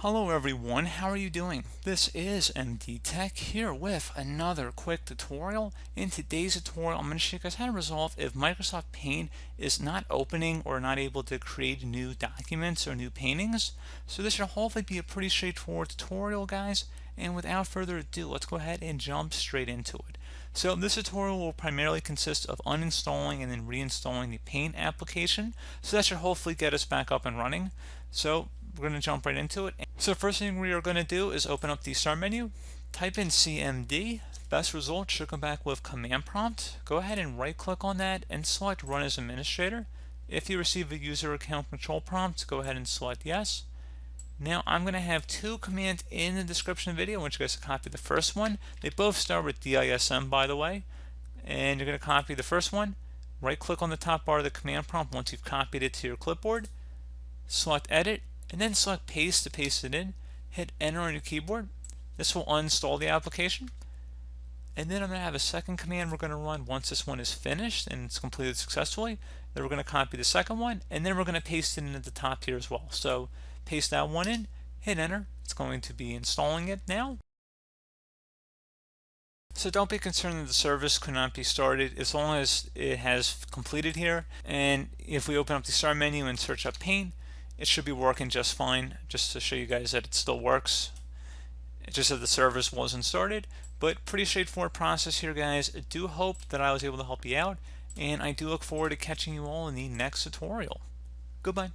Hello everyone, how are you doing? This is MD Tech here with another quick tutorial. In today's tutorial, I'm going to show you guys how to resolve if Microsoft Paint is not opening or not able to create new documents or new paintings. So this should hopefully be a pretty straightforward tutorial, guys. And without further ado, let's go ahead and jump straight into it. So this tutorial will primarily consist of uninstalling and then reinstalling the Paint application. So that should hopefully get us back up and running. So we're going to jump right into it. So first thing we are going to do is open up the start menu, type in CMD. Best result should come back with command prompt. Go ahead and right click on that and select run as administrator. If you receive a user account control prompt, go ahead and select yes. Now I'm going to have two commands in the description video. I want you guys to copy the first one. They both start with DISM, by the way. And you're going to copy the first one. Right click on the top bar of the command prompt once you've copied it to your clipboard. Select edit and then select paste to paste it in. Hit enter on your keyboard. This will uninstall the application. And then I'm going to have a second command we're going to run once this one is finished and it's completed successfully. Then we're going to copy the second one and then we're going to paste it in at the top here as well. So paste that one in, hit enter. It's going to be installing it now. So don't be concerned that the service could not be started as long as it has completed here. And if we open up the start menu and search up Paint, it should be working just fine, just to show you guys that it still works. It's just that the service wasn't started, but pretty straightforward process here, guys. I do hope that I was able to help you out, and I do look forward to catching you all in the next tutorial. Goodbye.